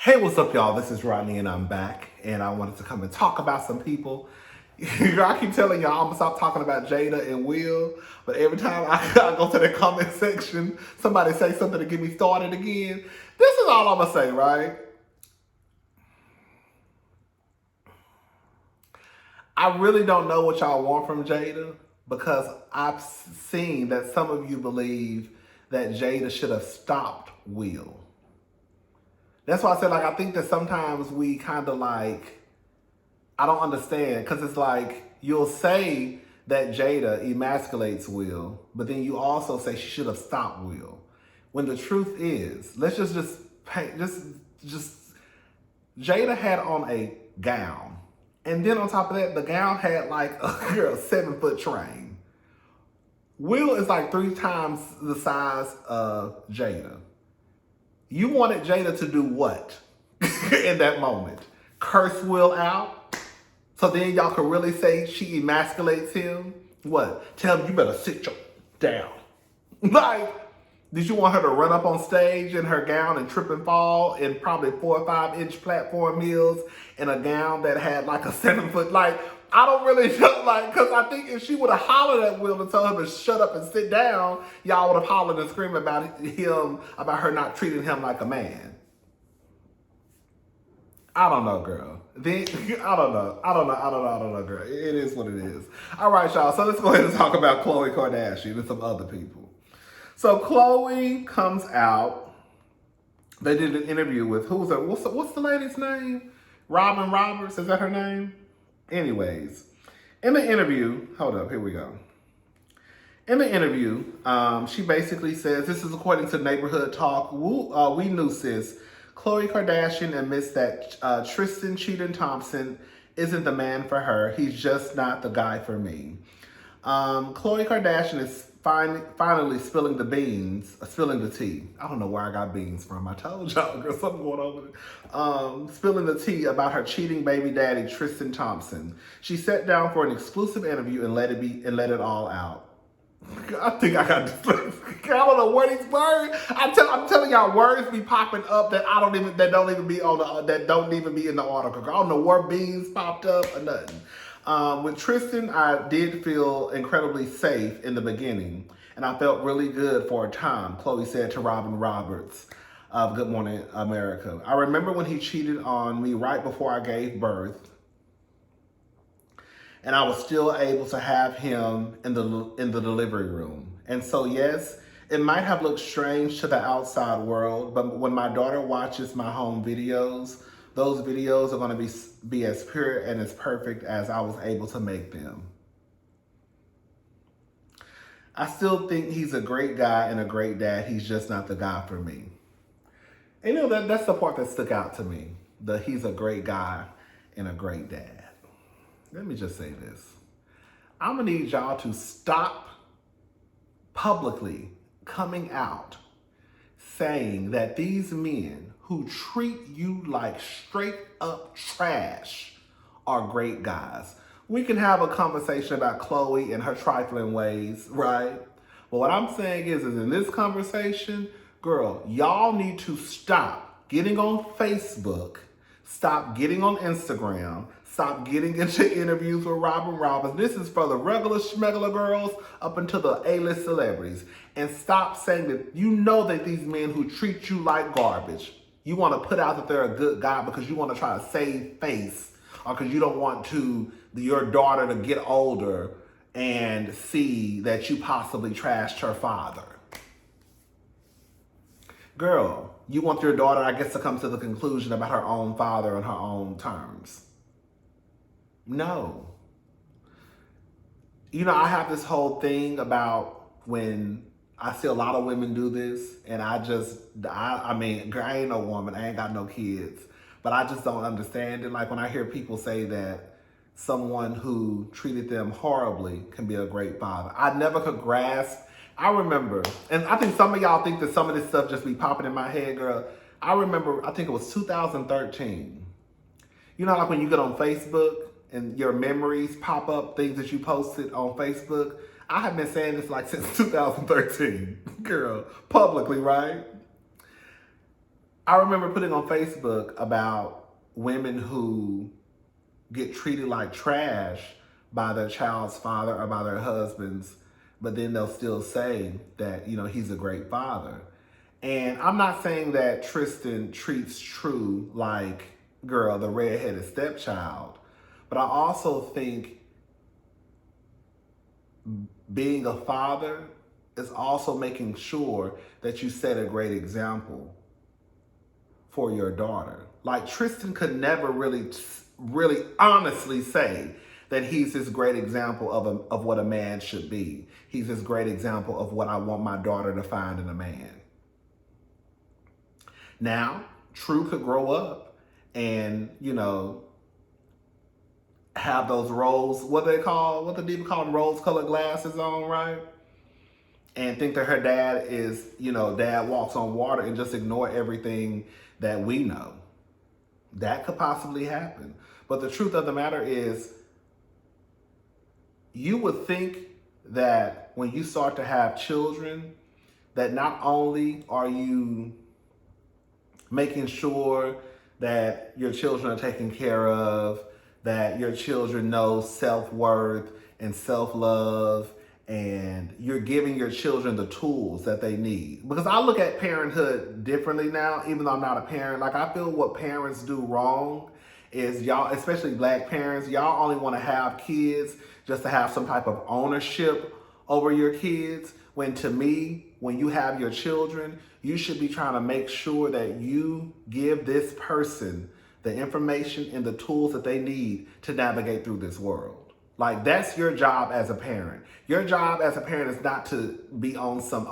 Hey, what's up, y'all? This is Rodney, and I'm back. And I wanted to come and talk about some people. I keep telling y'all I'm gonna stop talking about Jada and Will, but every time I go to the comment section, somebody say something to get me started again. This is all I'm gonna say, right? I really don't know what y'all want from Jada because I've seen that some of you believe that Jada should have stopped Will. That's why I said, like, I think that sometimes we kind of like, I don't understand, because it's like, you'll say that Jada emasculates Will, but then you also say she should have stopped Will. When the truth is, let's just paint, just, Jada had on a gown. And then on top of that, the gown had like a 7-foot train. Will is like 3 times the size of Jada. You wanted Jada to do what in that moment? Curse Will out? So then y'all could really say she emasculates him? What? Tell him you better sit your down. Like, did you want her to run up on stage in her gown and trip and fall in probably 4 or 5 inch platform heels in a gown that had like a 7-foot, like, I don't really know, like, because I think if she would have hollered at Will and told him to shut up and sit down, y'all would have hollered and screamed about him, about her not treating him like a man. I don't know, girl. I don't know, girl. It is what it is. All right, y'all. So let's go ahead and talk about Khloe Kardashian and some other people. So Khloe comes out. They did an interview with, what's the lady's name? Robin Roberts, is that her name? Anyways, in the interview, hold up, here we go. In the interview, she basically says, this is according to Neighborhood Talk, we knew sis, Khloe Kardashian admits that Tristan Thompson isn't the man for her. He's just not the guy for me. Khloe Kardashian is finally spilling the tea. I don't know where I got beans from. I told y'all, girl, something going on with it. Spilling the tea about her cheating baby daddy, Tristan Thompson. She sat down for an exclusive interview and let it all out. I think I got I don't know where these words. I'm telling y'all, words be popping up that don't even be in the article. I don't know where beans popped up or nothing. With Tristan, I did feel incredibly safe in the beginning, and I felt really good for a time, Khloe said to Robin Roberts of Good Morning America. I remember when he cheated on me right before I gave birth, and I was still able to have him in the delivery room. And so, yes, it might have looked strange to the outside world, but when my daughter watches my home videos, those videos are going to be as pure and as perfect as I was able to make them. I still think he's a great guy and a great dad. He's just not the guy for me. And you know, that's the part that stuck out to me. That he's a great guy and a great dad. Let me just say this. I'm going to need y'all to stop publicly coming out saying that these men who treat you like straight up trash are great guys. We can have a conversation about Khloe and her trifling ways, right? But what I'm saying is in this conversation, girl, y'all need to stop getting on Facebook, stop getting on Instagram, stop getting into interviews with Robin Roberts. This is for the regular schmegular girls up until the A-list celebrities. And stop saying that you know that these men who treat you like garbage, you want to put out that they're a good guy because you want to try to save face or because you don't want your daughter to get older and see that you possibly trashed her father. Girl, you want your daughter, I guess, to come to the conclusion about her own father on her own terms. No. You know, I have this whole thing about when I see a lot of women do this, and I mean, I ain't no woman, I ain't got no kids, but I just don't understand it. Like when I hear people say that someone who treated them horribly can be a great father. I never could grasp. I remember, and I think some of y'all think that some of this stuff just be popping in my head, girl. I remember, I think it was 2013. You know, like when you get on Facebook and your memories pop up, things that you posted on Facebook. I have been saying this like since 2013, girl, publicly, right? I remember putting on Facebook about women who get treated like trash by their child's father or by their husbands, but then they'll still say that, he's a great father. And I'm not saying that Tristan treats True like, girl, the redheaded stepchild, but I also think being a father is also making sure that you set a great example for your daughter. Like, Tristan could never really honestly say that he's this great example of what a man should be. He's this great example of what I want my daughter to find in a man. Now, True could grow up and, have those what do people call them, rose-colored glasses on, right? And think that her dad is, dad walks on water, and just ignore everything that we know. That could possibly happen. But the truth of the matter is, you would think that when you start to have children, that not only are you making sure that your children are taken care of, that your children know self-worth and self-love, and you're giving your children the tools that they need. Because I look at parenthood differently now, even though I'm not a parent. Like, I feel what parents do wrong is y'all, especially black parents, y'all only want to have kids just to have some type of ownership over your kids. When, to me, when you have your children, you should be trying to make sure that you give this person the information and the tools that they need to navigate through this world. Like, that's your job as a parent. Your job as a parent is not to be on some,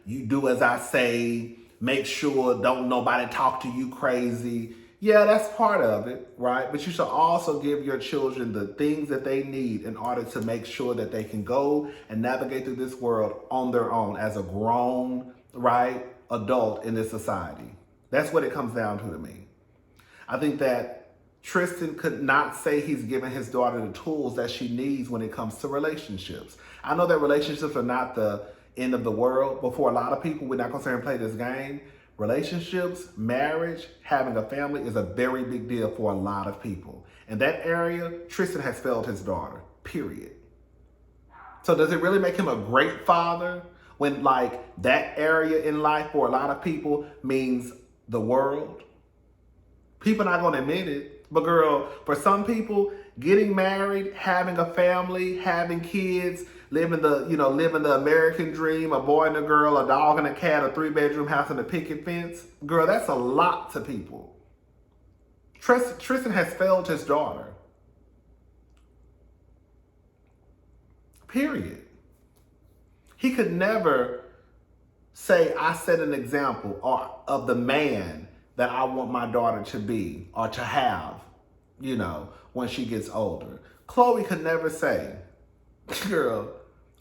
you do as I say, make sure don't nobody talk to you crazy. Yeah, that's part of it, right? But you should also give your children the things that they need in order to make sure that they can go and navigate through this world on their own as a grown, right, adult in this society. That's what it comes down to me. I think that Tristan could not say he's giving his daughter the tools that she needs when it comes to relationships. I know that relationships are not the end of the world, but for a lot of people, we're not going to sit here and play this game. Relationships, marriage, having a family is a very big deal for a lot of people. In that area, Tristan has failed his daughter, period. So does it really make him a great father when, like, that area in life for a lot of people means the world? People not gonna admit it, but girl, for some people, getting married, having a family, having kids, living the American dream, a boy and a girl, a dog and a cat, a 3-bedroom house and a picket fence, girl, that's a lot to people. Tristan has failed his daughter. Period. He could never say, I set an example of the man that I want my daughter to be or to have, when she gets older. Khloe could never say, girl,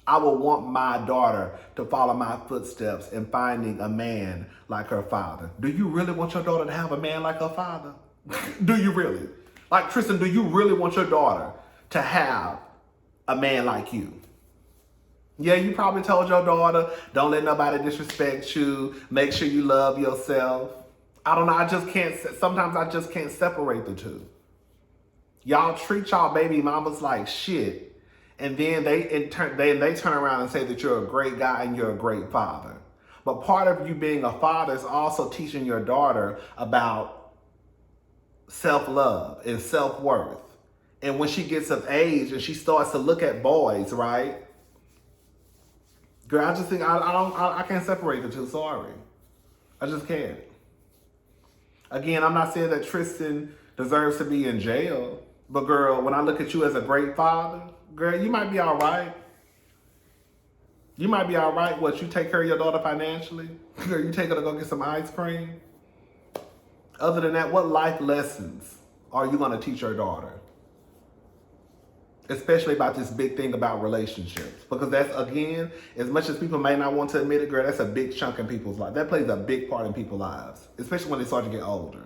I will want my daughter to follow my footsteps in finding a man like her father. Do you really want your daughter to have a man like her father? Do you really? Like, Tristan, do you really want your daughter to have a man like you? Yeah, you probably told your daughter, don't let nobody disrespect you. Make sure you love yourself. I don't know. Sometimes I just can't separate the two. Y'all treat y'all baby mamas like shit. And then they turn around and say that you're a great guy and you're a great father. But part of you being a father is also teaching your daughter about self-love and self-worth. And when she gets of age and she starts to look at boys, right? Girl, I just think I can't separate the two. Sorry. I just can't. Again, I'm not saying that Tristan deserves to be in jail. But girl, when I look at you as a great father, girl, you might be all right. You might be all right. What, you take care of your daughter financially? Girl, you take her to go get some ice cream? Other than that, what life lessons are you going to teach your daughter? Especially about this big thing about relationships. Because that's, again, as much as people may not want to admit it, girl, that's a big chunk in people's life. That plays a big part in people's lives. Especially when they start to get older.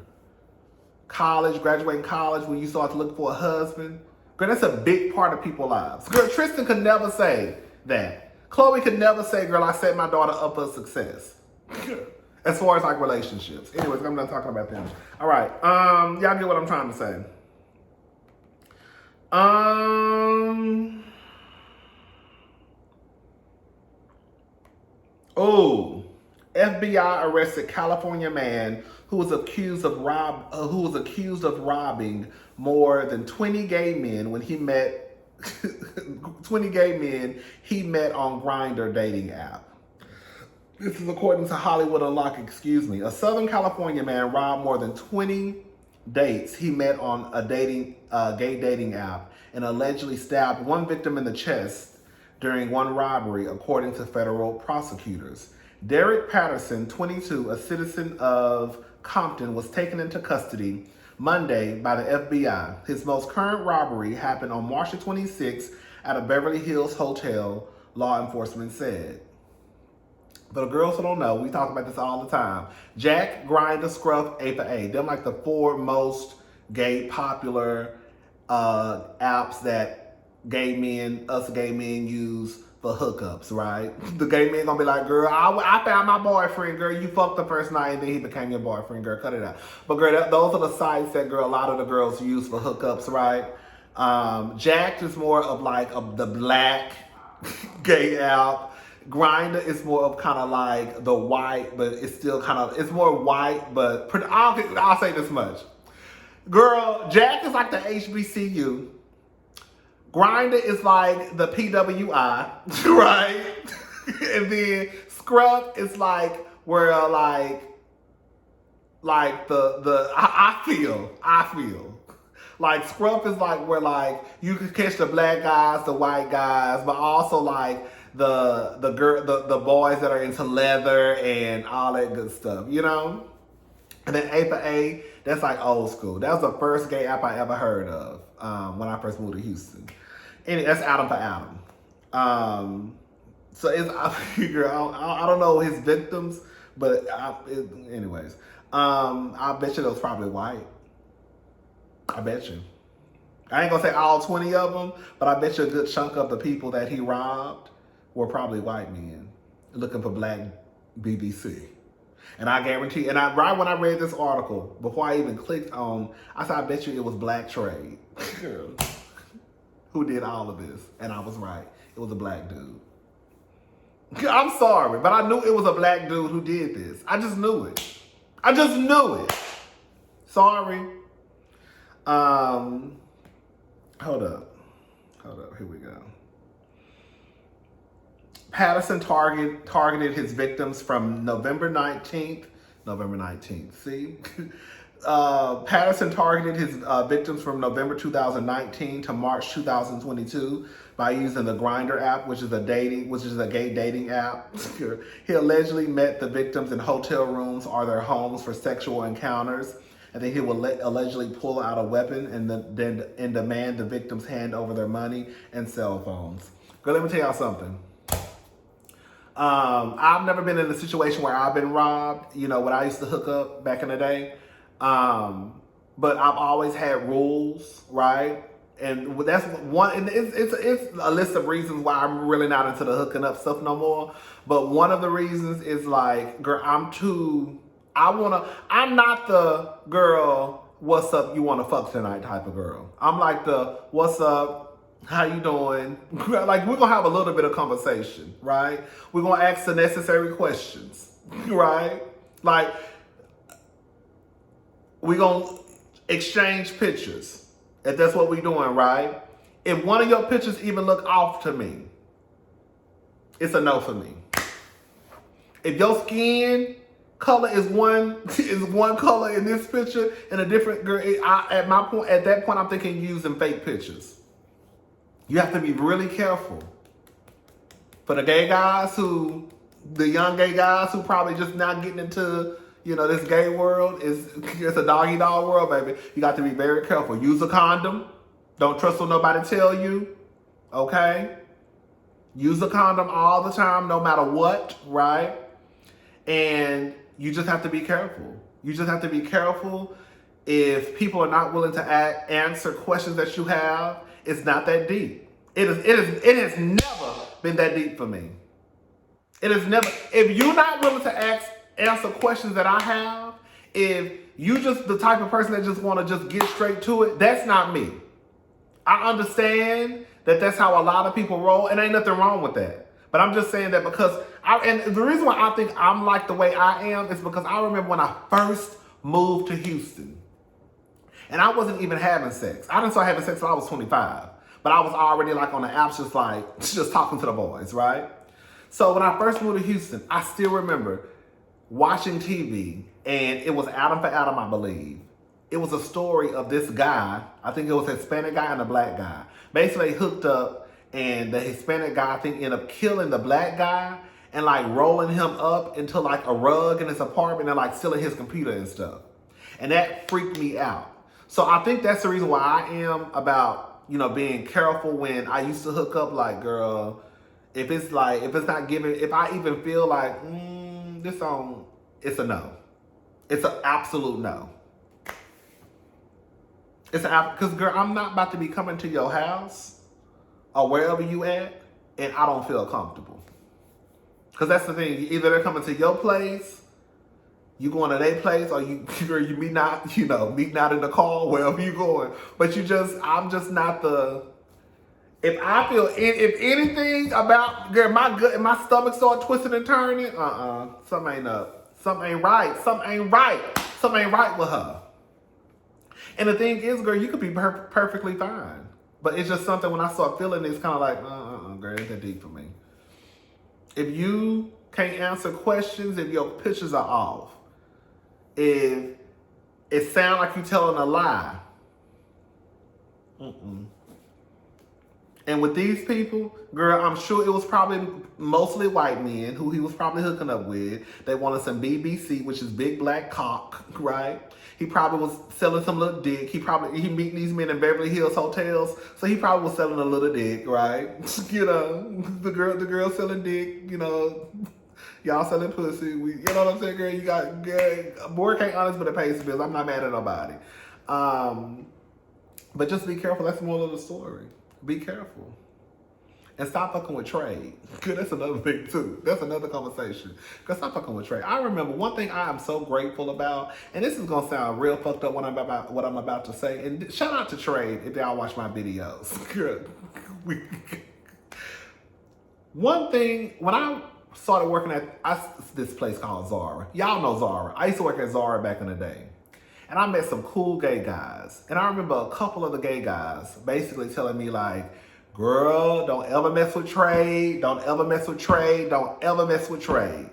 College, graduating college, when you start to look for a husband. Girl, that's a big part of people's lives. Girl, Tristan could never say that. Khloe could never say, girl, I set my daughter up for success. As far as like relationships. Anyways, I'm not talking about them. All right. Y'all get what I'm trying to say. Oh, FBI arrested California man who was accused of robbing more than 20 gay men when he met 20 gay men he met on Grindr dating app. This is according to Hollywood Unlocked, A Southern California man robbed more than 20 dates he met on a gay dating app and allegedly stabbed one victim in the chest during one robbery, according to federal prosecutors. Derek Patterson, 22, a citizen of Compton, was taken into custody Monday by the FBI. His most current robbery happened on March 26 at a Beverly Hills hotel, law enforcement said. For the girls who don't know, we talk about this all the time. Jack, Grindr, Scruff, A4A. They're like the four most popular apps that us gay men use for hookups, right? The gay men gonna be like, girl, I found my boyfriend, girl. You fucked the first night and then he became your boyfriend, girl. Cut it out. But girl, those are the sites that, girl, a lot of the girls use for hookups, right? Jack is more of like the black gay app. Grindr is more of kind of like the white, but it's still kind of, it's more white, but I'll say this much. Girl, Jack is like the HBCU. Grindr is like the PWI, right? And then Scrub is like where I feel. Like Scrub is like where like you can catch the black guys, the white guys, but also like the boys that are into leather and all that good stuff, you know? And then A4A, that's like old school. That was the first gay app I ever heard of when I first moved to Houston. And that's Adam for Adam. So it's, girl, I don't know his victims, but anyways. I bet you those probably white. I bet you. I ain't gonna say all 20 of them, but I bet you a good chunk of the people that he robbed were probably white men looking for black BBC. And I guarantee, right when I read this article, before I even clicked on, I said, I bet you it was Black Trade who did all of this. And I was right. It was a black dude. I'm sorry, but I knew it was a black dude who did this. I just knew it. Sorry. Hold up. Here we go. Patterson targeted his victims from November 19th. See? Patterson targeted his victims from November 2019 to March 2022 by using the Grindr app, which is a gay dating app. He allegedly met the victims in hotel rooms or their homes for sexual encounters. And then he will allegedly pull out a weapon and then demand the victims hand over their money and cell phones. Girl, let me tell y'all something. I've never been in a situation where I've been robbed, you know, when I used to hook up back in the day. But I've always had rules, right? And that's one, and it's a list of reasons why I'm really not into the hooking up stuff no more. But one of the reasons is like, girl, I'm not the girl, what's up, you want to fuck tonight type of girl. I'm like the, what's up, how you doing? Like, we're going to have a little bit of conversation, right? We're going to ask the necessary questions, right? Like, we're going to exchange pictures, if that's what we're doing, right? If one of your pictures even look off to me, it's a no for me. If your skin color is one color in this picture and a different girl, at that point, I'm thinking using fake pictures. You have to be really careful. For the young gay guys who probably just not getting into, you know, this gay world, it's a doggy dog world, baby. You got to be very careful. Use a condom. Don't trust what nobody tell you, okay? Use a condom all the time, no matter what, right? And you just have to be careful. You just have to be careful if people are not willing to answer questions that you have. It's not that deep. It has never been that deep for me. It has never. If you're not willing to answer questions that I have, if you just the type of person that just want to just get straight to it, that's not me. I understand that that's how a lot of people roll, and ain't nothing wrong with that. But I'm just saying that because and the reason why I think I'm like the way I am is because I remember when I first moved to Houston, and I wasn't even having sex. I didn't start having sex until I was 25, but I was already like on the apps, just talking to the boys, right? So when I first moved to Houston, I still remember watching TV, and it was Adam for Adam, I believe. It was a story of this guy, I think it was a Hispanic guy and a black guy. Basically, they hooked up, and the Hispanic guy, I think, ended up killing the black guy and like rolling him up into like a rug in his apartment and like stealing his computer and stuff. And that freaked me out. So I think that's the reason why I am about, being careful when I used to hook up. Like, girl, if it's not giving, if I even feel like, this song, it's a no. It's an absolute no. Because, girl, I'm not about to be coming to your house or wherever you at, and I don't feel comfortable. Because that's the thing. Either they're coming to your place, you going to their place, or you meeting out in the car, wherever you going. But I'm just not the. If I feel, if anything about, girl, my stomach start twisting and turning, something ain't up. Something ain't right. Something ain't right. Something ain't right with her. And the thing is, girl, you could be perfectly fine. But it's just something when I start feeling it's kind of like, girl, it's that deep for me. If you can't answer questions, if your pictures are off, if it sounds like you telling a lie, And with these people, girl, I'm sure it was probably mostly white men who he was probably hooking up with. They wanted some BBC, which is big black cock, right? He probably was selling some little dick. He meeting these men in Beverly Hills hotels, so he probably was selling a little dick, right? The girl selling dick, y'all selling pussy. You know what I'm saying, girl? Boy can't honest, but it pays the bills. I'm not mad at nobody. But just be careful. That's the moral of the story. Be careful. And stop fucking with trade. Good, that's another thing too. That's another conversation. Because stop fucking with trade. I remember one thing I am so grateful about, and this is gonna sound real fucked up what I'm about to say. And shout out to Trade if y'all watch my videos. Good. One thing, when I started working at this place called Zara. Y'all know Zara. I used to work at Zara back in the day. And I met some cool gay guys. And I remember a couple of the gay guys basically telling me like, girl, don't ever mess with Trade. Don't ever mess with Trade. Don't ever mess with Trade.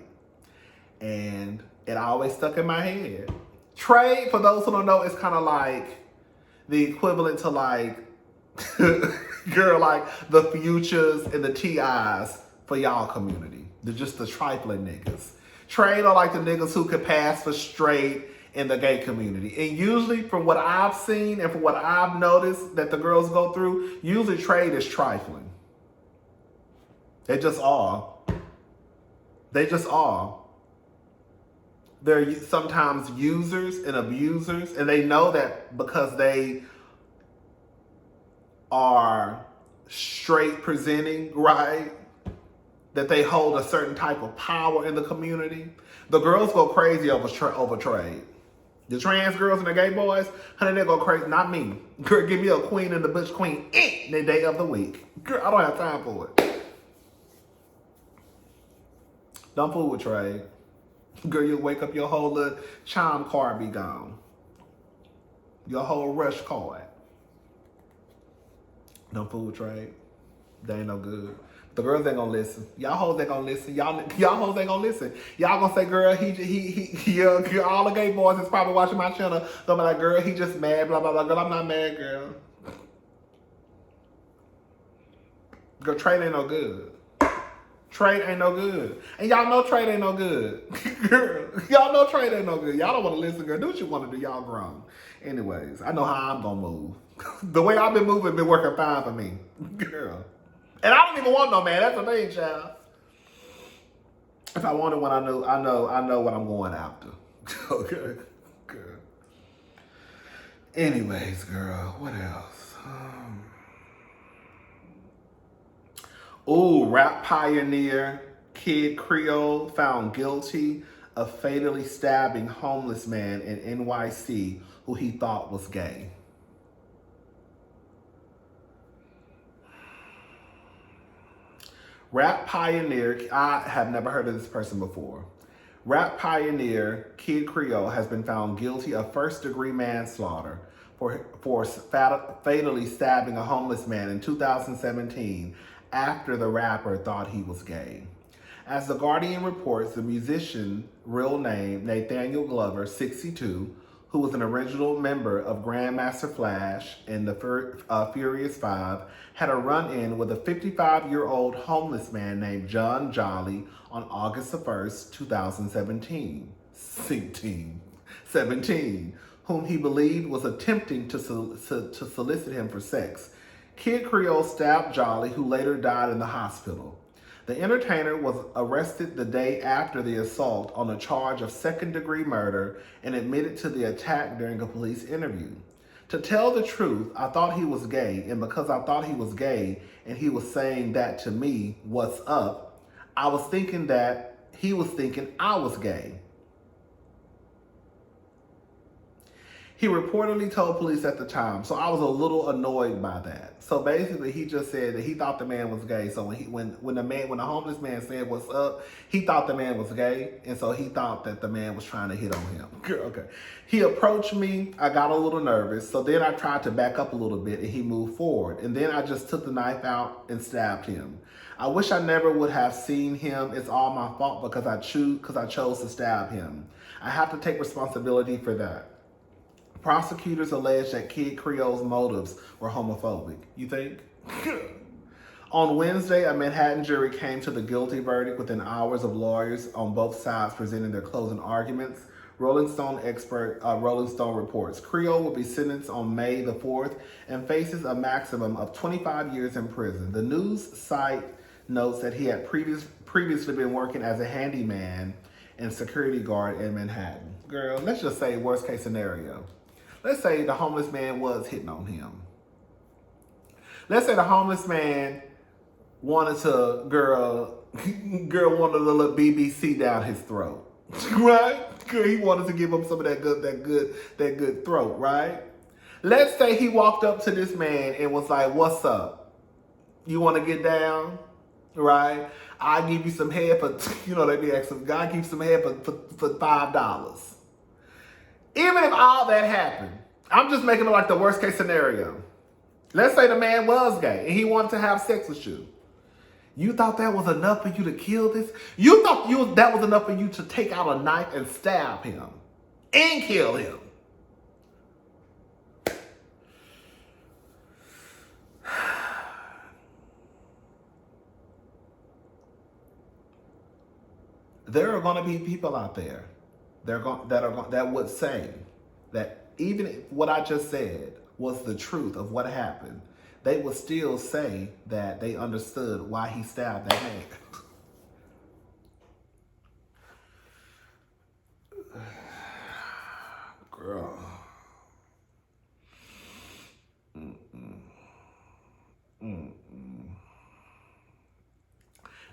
And it always stuck in my head. Trade, for those who don't know, is kind of like the equivalent to like, girl, like the Futures and the T.I.s for y'all community. They're just the trifling niggas. Trade are like the niggas who could pass for straight in the gay community. And usually from what I've seen and from what I've noticed that the girls go through, usually Trade is trifling. They just are. They just are. They're sometimes users and abusers, and they know that because they are straight presenting, right? That they hold a certain type of power in the community. The girls go crazy over Trade. The trans girls and the gay boys, honey, they go crazy. Not me. Girl, give me a queen and the butch queen the day of the week. Girl, I don't have time for it. Don't fool with Trade. Girl, you'll wake up, your whole little chime card be gone. Your whole rush card. Don't fool with Trade. They ain't no good. The girls ain't gonna listen. Y'all hoes ain't gonna listen. Y'all hoes ain't gonna listen. Y'all gonna say, girl, yeah, all the gay boys is probably watching my channel. Gonna be like, girl, he just mad, blah, blah, blah. Girl, I'm not mad, girl. Girl, Trade ain't no good. Trade ain't no good. And y'all know Trade ain't no good. Girl, y'all know Trade ain't no good. Y'all don't want to listen, girl. Do what you want to do. Y'all grown. Anyways, I know how I'm gonna move. The way I've been moving been working fine for me. Girl. And I don't even want no man. That's the thing, child. If I wanted one, I know what I'm going after. Okay, girl. Anyways, girl, what else? Rap pioneer Kid Creole found guilty of fatally stabbing homeless man in NYC who he thought was gay. Rap pioneer, I have never heard of this person before. Rap pioneer Kid Creole has been found guilty of first-degree manslaughter for fatally stabbing a homeless man in 2017 after the rapper thought he was gay. As The Guardian reports, the musician, real name Nathaniel Glover, 62, who was an original member of Grandmaster Flash and the Furious Five, had a run-in with a 55-year-old homeless man named John Jolly on August 1st, 2017. 17, whom he believed was attempting to solicit him for sex. Kid Creole stabbed Jolly, who later died in the hospital. The entertainer was arrested the day after the assault on a charge of second-degree murder and admitted to the attack during a police interview. To tell the truth, I thought he was gay, and because I thought he was gay and he was saying that to me, what's up, I was thinking that he was thinking I was gay. He reportedly told police at the time, so I was a little annoyed by that. So basically, he just said that he thought the man was gay. So when the homeless man said what's up, he thought the man was gay, and so he thought that the man was trying to hit on him. Okay. He approached me. I got a little nervous, so then I tried to back up a little bit, and he moved forward. And then I just took the knife out and stabbed him. I wish I never would have seen him. It's all my fault because I chose to stab him. I have to take responsibility for that. Prosecutors allege that Kid Creole's motives were homophobic. You think? On Wednesday, a Manhattan jury came to the guilty verdict within hours of lawyers on both sides presenting their closing arguments. Rolling Stone reports Creole will be sentenced on May the 4th and faces a maximum of 25 years in prison. The news site notes that he had previously been working as a handyman and security guard in Manhattan. Girl, let's just say worst case scenario. Let's say the homeless man was hitting on him. Let's say the homeless man wanted to, girl wanted a little BBC down his throat, right? Girl, he wanted to give him some of that good throat, right? Let's say he walked up to this man and was like, "What's up? You want to get down, right? I'll give you some head for," they be asking, "God, give you some head for $5." Even if all that happened, I'm just making it like the worst case scenario. Let's say the man was gay and he wanted to have sex with you. You thought that was enough for you to kill this? You thought that was enough for you to take out a knife and stab him and kill him? There are going to be people out there that would say that even if what I just said was the truth of what happened, they would still say that they understood why he stabbed that man. Girl.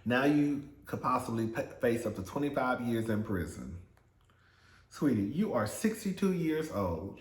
Now you could possibly face up to 25 years in prison. Sweetie, you are 62 years old.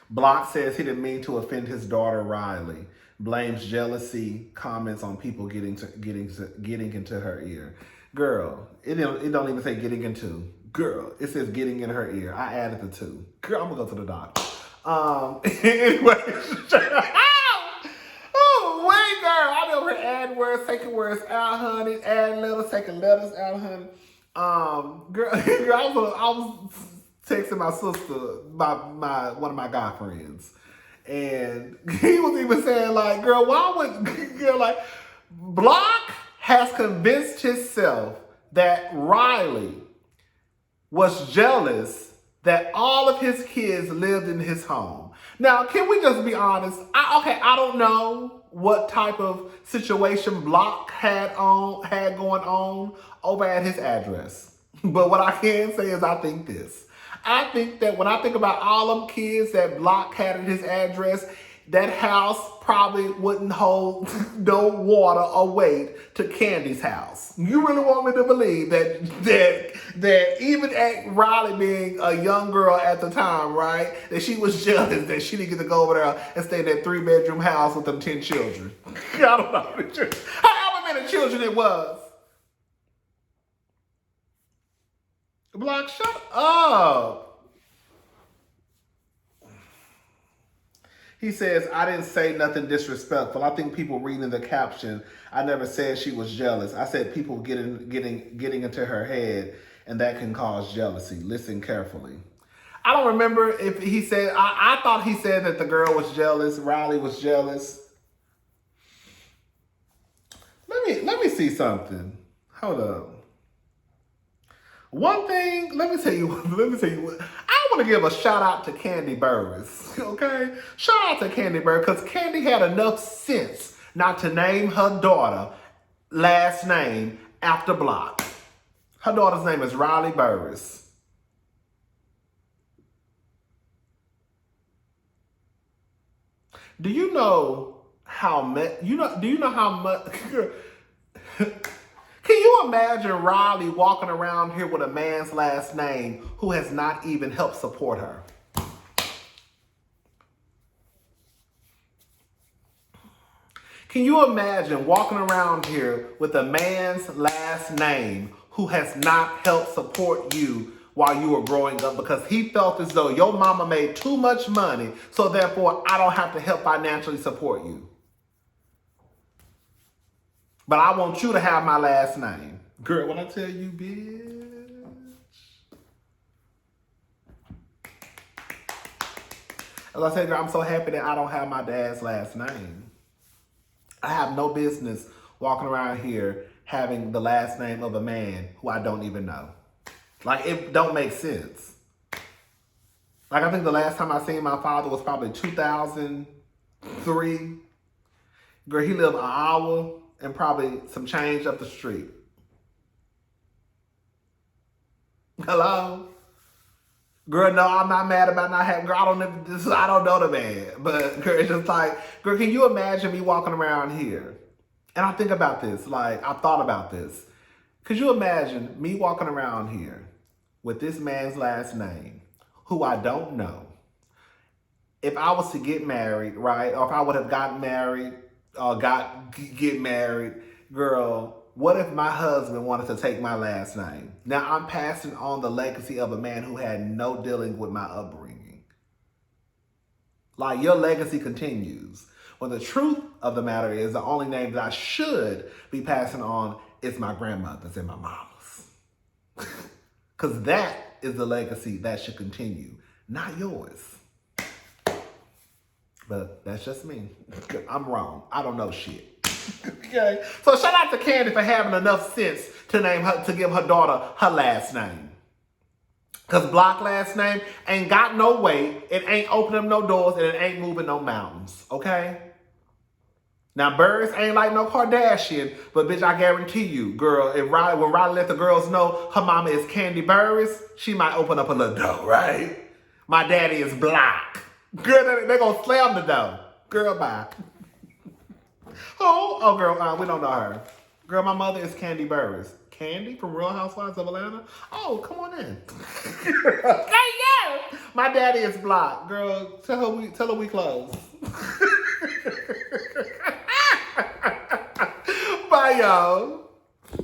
Block says he didn't mean to offend his daughter Riley. Blames jealousy, comments on people getting into her ear. Girl, it don't even say getting into. Girl, it says getting in her ear. I added the two. Girl, I'm gonna go to the doctor. Anyway. Oh, wait, girl. I'm over here adding words, taking words out, honey. Adding letters, taking letters out, honey. Girl, I was texting my sister, one of my guy friends. And he was even saying, like, girl, Block has convinced himself that Riley was jealous that all of his kids lived in his home. Now, can we just be honest? I don't know what type of situation Block had going on over at his address. But what I can say is I think this. I think that when I think about all them kids that Block had at his address, that house probably wouldn't hold no water or weight to Kandi's house. You really want me to believe that even at Riley being a young girl at the time, right, that she was jealous that she didn't get to go over there and stay in that 3-bedroom house with them 10 children. I don't know. However many children it was. Block, shut up. He says, I didn't say nothing disrespectful. I think people reading the caption, I never said she was jealous. I said people getting into her head, and that can cause jealousy. Listen carefully. I don't remember if he said, I thought he said that the girl was jealous, Riley was jealous. Let me see something. Hold up. One thing, let me tell you what, I want to give a shout out to Kandi Burruss, okay? Shout out to Kandi Burruss, because Kandi had enough sense not to name her daughter last name after Block. Her daughter's name is Riley Burruss. Do you know how much, do you know how much, can you imagine Riley walking around here with a man's last name who has not even helped support her? Can you imagine walking around here with a man's last name who has not helped support you while you were growing up because he felt as though your mama made too much money, so therefore I don't have to help financially support you? But I want you to have my last name. Girl, when I tell you, bitch. As I said, girl, I'm so happy that I don't have my dad's last name. I have no business walking around here having the last name of a man who I don't even know. Like, it don't make sense. Like, I think the last time I seen my father was probably 2003. Girl, he lived an hour and probably some change up the street. Hello? Girl, no, I'm not mad about not having, girl, I don't know the man. But girl, it's just like, girl, can you imagine me walking around here? And I think about this, like, I thought about this. Could you imagine me walking around here with this man's last name, who I don't know? If I was to get married, right? Or if I would have gotten married, get married, girl, what if my husband wanted to take my last name? Now I'm passing on the legacy of a man who had no dealing with my upbringing. Like, your legacy continues. When the truth of the matter is, the only name that I should be passing on is my grandmother's and my mama's. Because that is the legacy that should continue, not yours. But that's just me. I'm wrong. I don't know shit. Okay? So shout out to Kandi for having enough sense to give her daughter her last name. Because Block last name ain't got no weight, it ain't opening no doors, and it ain't moving no mountains. Okay? Now, Burruss ain't like no Kardashian, but bitch, I guarantee you, girl, when Riley let the girls know her mama is Kandi Burruss, she might open up a little door, right? My daddy is Block. Girl, they're going to slam the door. Girl, bye. Oh, girl, we don't know her. Girl, my mother is Kandi Burruss. Kandi from Real Housewives of Atlanta? Oh, come on in. Hey, yeah. My daddy is Block. Girl, tell her we close. Bye, y'all.